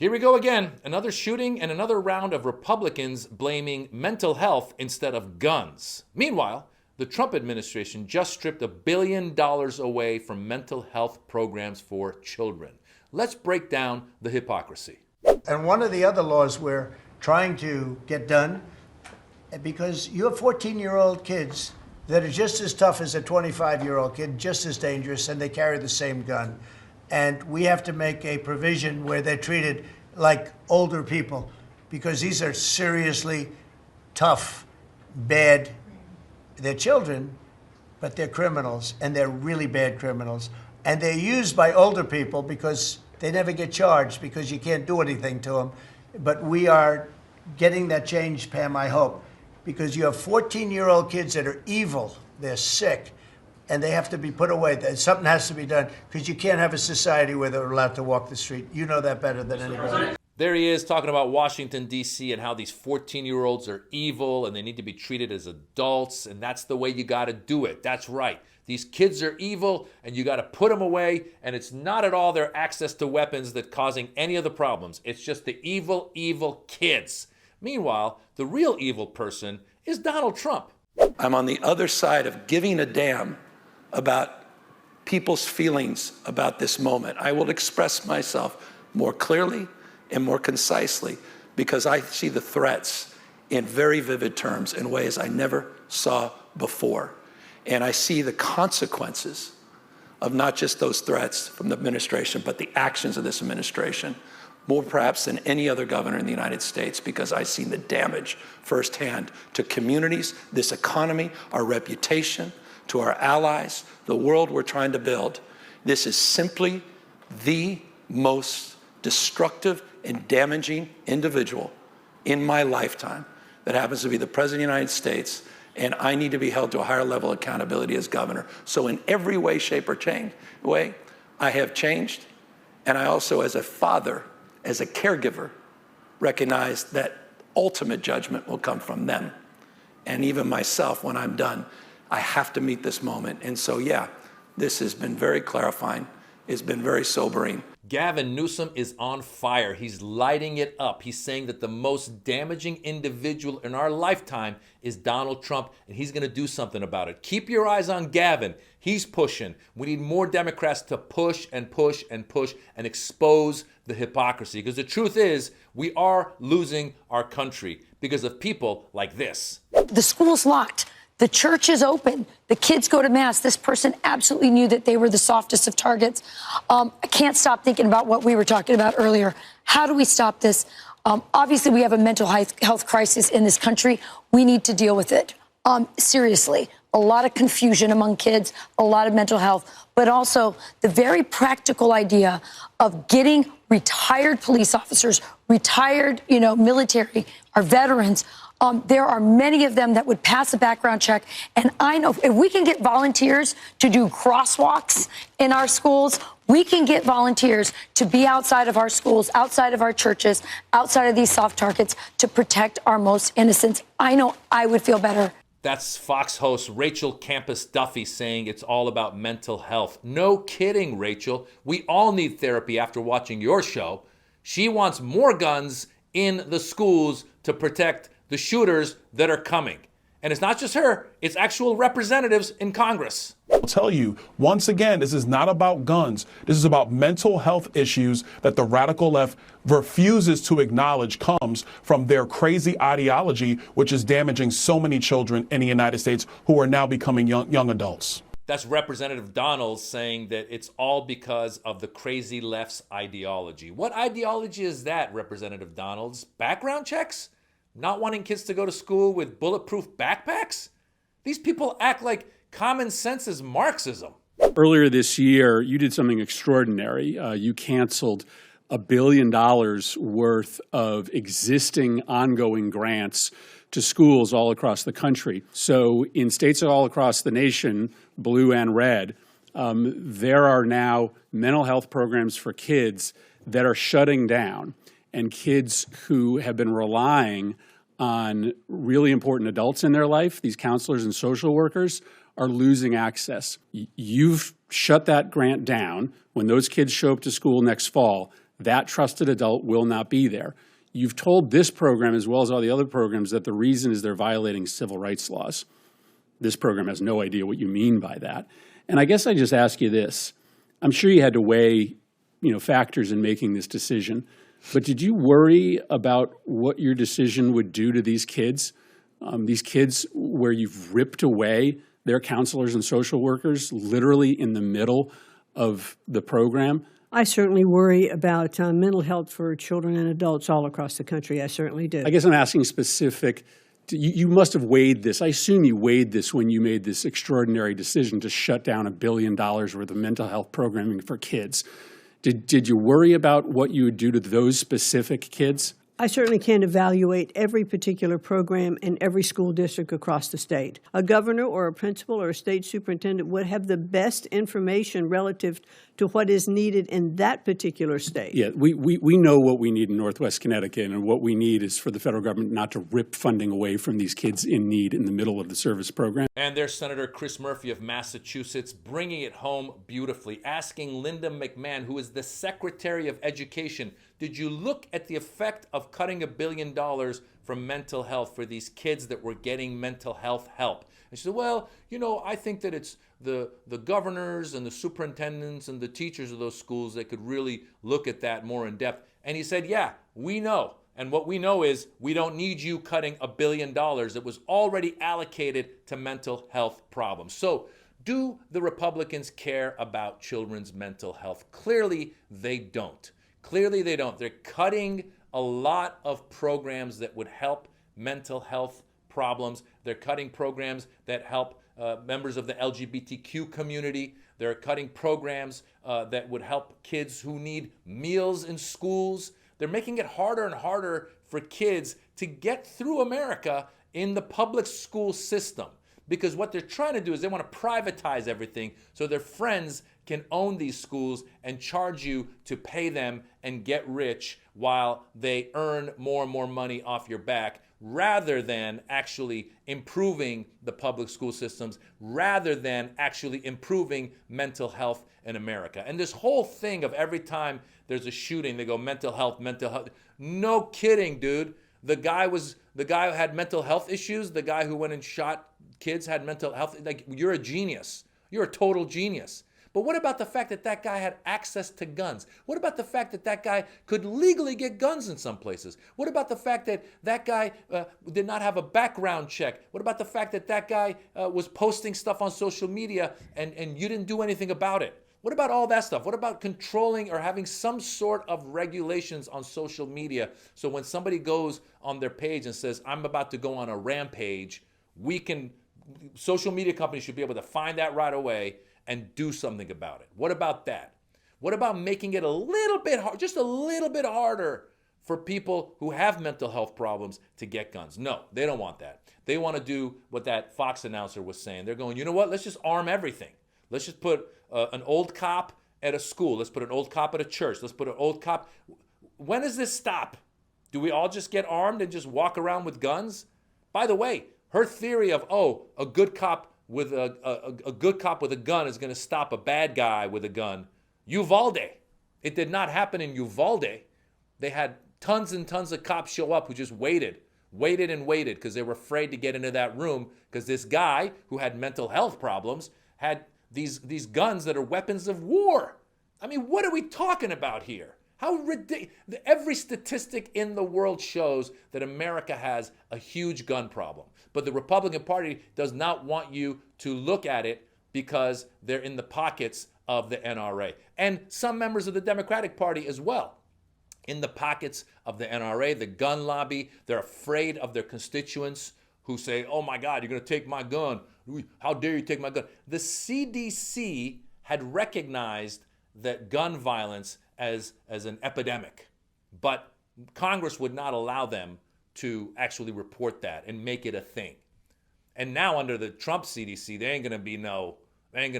Here we go again. Another shooting and another round of Republicans blaming mental health instead of guns. Meanwhile, the Trump administration just stripped $1 billion away from mental health programs for children. Let's break down the hypocrisy. And one of the other laws we're trying to get done, because you have 14-year-old kids that are just as tough as a 25-year-old kid, just as dangerous, and they carry the same gun. And we have to make a provision where they're treated like older people, because these are seriously tough, bad. They're children, but they're criminals, and they're really bad criminals. And they're used by older people because they never get charged, because you can't do anything to them. But we are getting that change, Pam, I hope, because you have 14-year-old kids that are evil, they're sick, and they have to be put away. Something has to be done, because you can't have a society where they're allowed to walk the street. You know that better than anybody. There he is talking about Washington, D.C. and how these 14-year-olds are evil and they need to be treated as adults, and that's the way you got to do it. That's right. These kids are evil and you got to put them away, and it's not at all their access to weapons that's causing any of the problems. It's just the evil, evil kids. Meanwhile, the real evil person is Donald Trump. I'm on the other side of giving a damn about people's feelings about this moment. I will express myself more clearly and more concisely because I see the threats in very vivid terms in ways I never saw before. And I see the consequences of not just those threats from the administration, but the actions of this administration, more perhaps than any other governor in the United States, because I've seen the damage firsthand to communities, this economy, our reputation, to our allies, the world we're trying to build. This is simply the most destructive and damaging individual in my lifetime that happens to be the President of the United States, and I need to be held to a higher level of accountability as governor. So in every way, shape, or way, I have changed, and I also, as a father, as a caregiver, recognize that ultimate judgment will come from them. And even myself, when I'm done, I have to meet this moment. And so, yeah, this has been very clarifying. It's been very sobering. Gavin Newsom is on fire. He's lighting it up. He's saying that the most damaging individual in our lifetime is Donald Trump, and he's going to do something about it. Keep your eyes on Gavin. He's pushing. We need more Democrats to push and push and push and expose the hypocrisy, because the truth is we are losing our country because of people like this. The school's locked. The church is open. The kids go to mass. This person absolutely knew that they were the softest of targets. I can't stop thinking about what we were talking about earlier. How do we stop this? Obviously, we have a mental health crisis in this country. We need to deal with it. Seriously, a lot of confusion among kids, a lot of mental health, but also the very practical idea of getting retired police officers, retired, military, our veterans. There are many of them that would pass a background check. And I know if we can get volunteers to do crosswalks in our schools, we can get volunteers to be outside of our schools, outside of our churches, outside of these soft targets to protect our most innocents. I know I would feel better. That's Fox host Rachel Campos-Duffy saying it's all about mental health. No kidding, Rachel. We all need therapy after watching your show. She wants more guns in the schools to protect the shooters that are coming. And it's not just her, it's actual representatives in Congress. I'll tell you, once again, this is not about guns. This is about mental health issues that the radical left refuses to acknowledge comes from their crazy ideology, which is damaging so many children in the United States who are now becoming young adults. That's Representative Donalds saying that it's all because of the crazy left's ideology. What ideology is that, Representative Donalds? Background checks? Not wanting kids to go to school with bulletproof backpacks? These people act like common sense is Marxism. Earlier this year, you did something extraordinary. You canceled $1 billion worth of existing ongoing grants to schools all across the country. So in states all across the nation, blue and red, there are now mental health programs for kids that are shutting down. And kids who have been relying on really important adults in their life, these counselors and social workers, are losing access. You've shut that grant down. When those kids show up to school next fall, that trusted adult will not be there. You've told this program, as well as all the other programs, that the reason is they're violating civil rights laws. This program has no idea what you mean by that. And I guess I just ask you this. I'm sure you had to weigh, factors in making this decision, but did you worry about what your decision would do to these kids where you've ripped away their counselors and social workers literally in the middle of the program? I certainly worry about mental health for children and adults all across the country. I certainly do. I guess I'm asking specific. You must have weighed this. I assume you weighed this when you made this extraordinary decision to shut down $1 billion worth of mental health programming for kids. Did you worry about what you would do to those specific kids? I certainly can't evaluate every particular program in every school district across the state. A governor or a principal or a state superintendent would have the best information relative to what is needed in that particular state. Yeah, we know what we need in Northwest Connecticut, and what we need is for the federal government not to rip funding away from these kids in need in the middle of the service program. And there's Senator Chris Murphy of Massachusetts bringing it home beautifully, asking Linda McMahon, who is the Secretary of Education, did you look at the effect of cutting $1 billion from mental health for these kids that were getting mental health help? And she said, well, I think that it's the governors and the superintendents and the teachers of those schools that could really look at that more in depth. And he said, yeah, we know. And what we know is we don't need you cutting $1 billion that was already allocated to mental health problems. So do the Republicans care about children's mental health? Clearly, they don't. Clearly, they don't. They're cutting a lot of programs that would help mental health problems. They're cutting programs that help members of the LGBTQ community. They're cutting programs that would help kids who need meals in schools. They're making it harder and harder for kids to get through America in the public school system. Because what they're trying to do is they want to privatize everything so their friends can own these schools and charge you to pay them and get rich while they earn more and more money off your back, rather than actually improving the public school systems, rather than actually improving mental health in America. And this whole thing of every time there's a shooting, they go mental health, mental health. No kidding, dude. The guy who had mental health issues, the guy who went and shot kids had mental health. Like, you're a genius. You're a total genius. But what about the fact that that guy had access to guns? What about the fact that that guy could legally get guns in some places? What about the fact that that guy did not have a background check? What about the fact that that guy was posting stuff on social media and you didn't do anything about it? What about all that stuff? What about controlling or having some sort of regulations on social media so when somebody goes on their page and says, I'm about to go on a rampage, social media companies should be able to find that right away and do something about it. What about that? What about making it a little bit hard, just a little bit harder for people who have mental health problems to get guns? No, they don't want that. They want to do what that Fox announcer was saying. They're going, you know what? Let's just arm everything. Let's just put an old cop at a school. Let's put an old cop at a church. Let's put an old cop. When does this stop? Do we all just get armed and just walk around with guns? By the way, her theory of, a good cop with a good cop with a gun is going to stop a bad guy with a gun. Uvalde. It did not happen in Uvalde. They had tons and tons of cops show up who just waited because they were afraid to get into that room because this guy who had mental health problems had these guns that are weapons of war. I mean, what are we talking about here? How ridiculous. Every statistic in the world shows that America has a huge gun problem. But the Republican Party does not want you to look at it because they're in the pockets of the NRA. And some members of the Democratic Party as well. In the pockets of the NRA, the gun lobby, they're afraid of their constituents who say, oh my God, you're going to take my gun. How dare you take my gun? The CDC had recognized that gun violence as an epidemic, but Congress would not allow them to actually report that and make it a thing. And now under the Trump CDC, there ain't gonna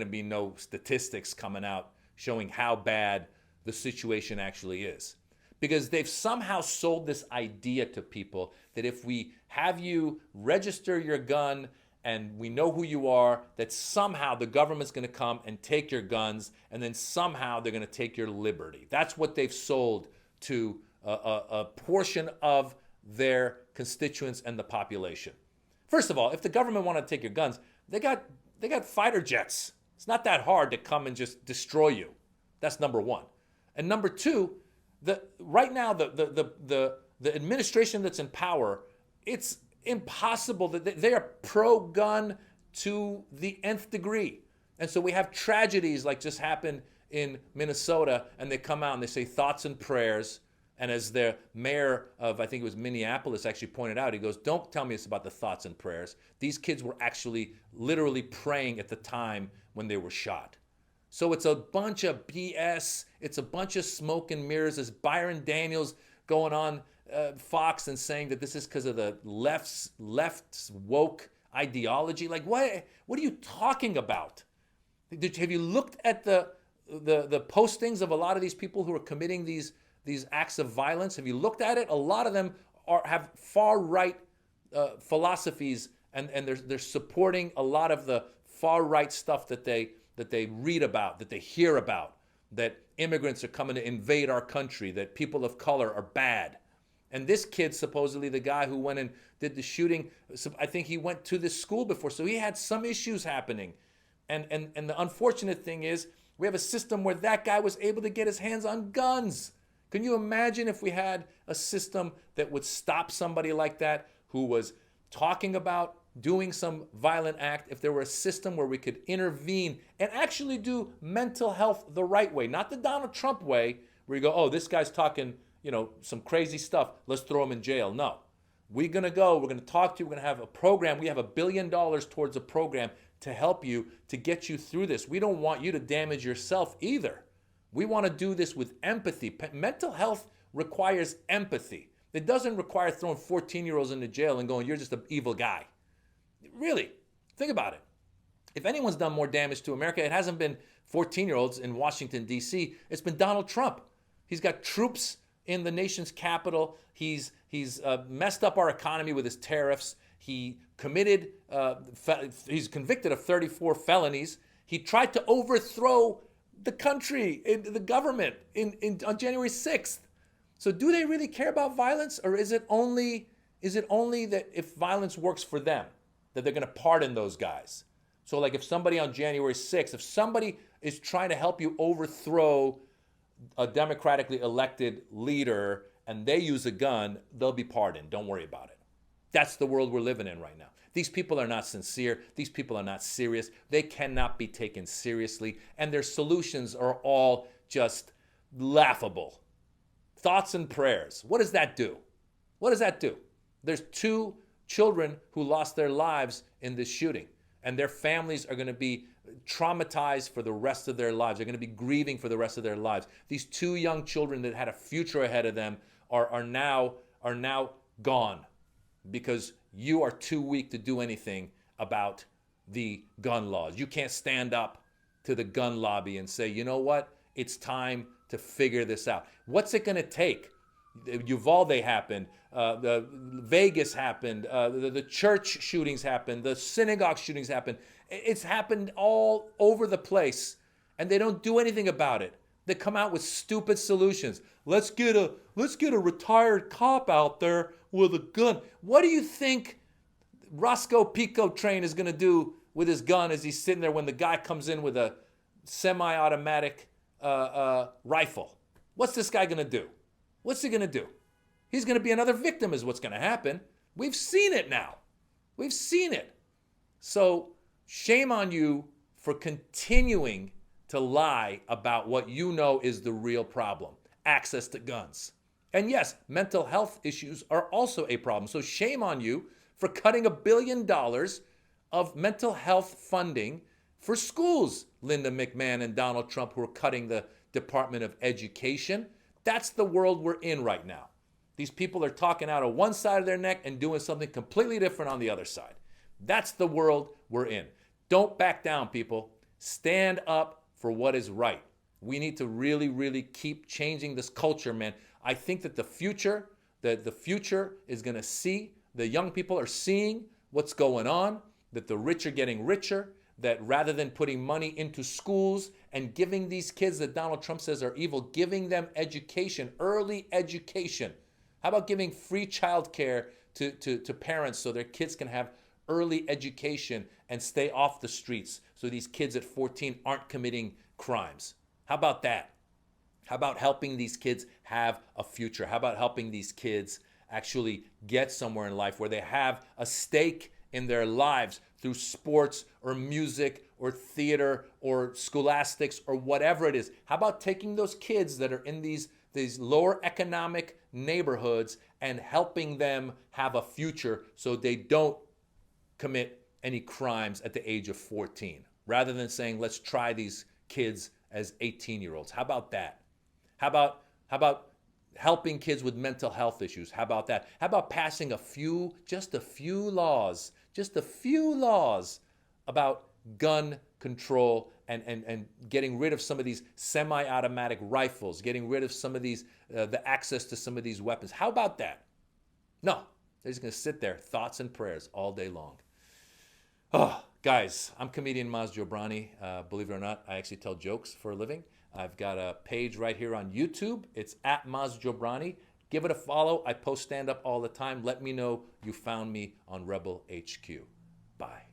be no statistics coming out showing how bad the situation actually is. Because they've somehow sold this idea to people that if we have you register your gun and we know who you are, that somehow the government's going to come and take your guns, and then somehow they're going to take your liberty. That's what they've sold to a portion of their constituents and the population. First of all, if the government wanted to take your guns, they got fighter jets. It's not that hard to come and just destroy you. That's number one. And number two, right now the administration that's in power, it's impossible that they are pro-gun to the nth degree. And so we have tragedies like just happened in Minnesota, and they come out and they say thoughts and prayers. And as the mayor of, I think it was Minneapolis, actually pointed out, he goes, don't tell me it's about the thoughts and prayers. These kids were actually literally praying at the time when they were shot. So it's a bunch of BS. It's a bunch of smoke and mirrors. There's Byron Daniels going on Fox and saying that this is because of the left's woke ideology. Like, what are you talking about? Have you looked at the postings of a lot of these people who are committing these acts of violence? Have you looked at it? A lot of them have far right philosophies, and they're supporting a lot of the far right stuff that they read about, that they hear about, that immigrants are coming to invade our country, that people of color are bad. And this kid, supposedly the guy who went and did the shooting, I think he went to this school before, so he had some issues happening. And the unfortunate thing is, we have a system where that guy was able to get his hands on guns. Can you imagine if we had a system that would stop somebody like that who was talking about doing some violent act, if there were a system where we could intervene and actually do mental health the right way, not the Donald Trump way, where you go, oh, this guy's talking, some crazy stuff, let's throw him in jail. No. We're going to talk to you, we're going to have a program. We have $1 billion towards a program to help you, to get you through this. We don't want you to damage yourself either. We want to do this with empathy. Mental health requires empathy. It doesn't require throwing 14-year-olds into jail and going, you're just an evil guy. Really, think about it. If anyone's done more damage to America, it hasn't been 14-year-olds in Washington, D.C. It's been Donald Trump. He's got troops in the nation's capital. He's messed up our economy with his tariffs. He's convicted of 34 felonies. He tried to overthrow the country, the government on January 6th. So do they really care about violence, or is it only that if violence works for them, that they're going to pardon those guys? So like if somebody on January 6th, if somebody is trying to help you overthrow a democratically elected leader and they use a gun, they'll be pardoned. Don't worry about it. That's the world we're living in right now. These people are not sincere. These people are not serious. They cannot be taken seriously. And their solutions are all just laughable. Thoughts and prayers. What does that do? What does that do? There's 2 children who lost their lives in this shooting, and their families are going to be traumatized for the rest of their lives. They're going to be grieving for the rest of their lives. These 2 young children that had a future ahead of them are now gone because you are too weak to do anything about the gun laws. You can't stand up to the gun lobby and say, you know what? It's time to figure this out. What's it going to take? Uvalde happened, the Vegas happened, the church shootings happened, the synagogue shootings happened. It's happened all over the place, and they don't do anything about it. They come out with stupid solutions. Let's get a retired cop out there with a gun. What do you think Roscoe Pico Train is going to do with his gun as he's sitting there when the guy comes in with a semi-automatic rifle? What's this guy going to do? What's he going to do? He's going to be another victim is what's going to happen. We've seen it now. We've seen it. So shame on you for continuing to lie about what you know is the real problem, access to guns. And yes, mental health issues are also a problem. So shame on you for cutting $1 billion of mental health funding for schools. Linda McMahon and Donald Trump, who are cutting the Department of Education. That's the world we're in right now. These people are talking out of one side of their neck and doing something completely different on the other side. That's the world we're in. Don't back down, people. Stand up for what is right. We need to really, really keep changing this culture, man. I think that the future is going to see, the young people are seeing what's going on. that the rich are getting richer, that rather than putting money into schools and giving these kids that Donald Trump says are evil, giving them education, early education. How about giving free childcare to parents so their kids can have early education and stay off the streets so these kids at 14 aren't committing crimes? How about that? How about helping these kids have a future? How about helping these kids actually get somewhere in life where they have a stake in their lives through sports or music or theater or scholastics or whatever it is? How about taking those kids that are in these lower economic neighborhoods and helping them have a future so they don't commit any crimes at the age of 14, rather than saying, let's try these kids as 18-year-olds? How about that? How about helping kids with mental health issues? How about that? How about passing just a few laws about gun control and getting rid of some of these semi-automatic rifles, getting rid of some of these, the access to some of these weapons? How about that? No, they're just gonna sit there, thoughts and prayers all day long. Oh, guys, I'm comedian Maz Jobrani. Believe it or not, I actually tell jokes for a living. I've got a page right here on YouTube. It's at Maz Jobrani. Give it a follow. I post stand-up all the time. Let me know you found me on Rebel HQ. Bye.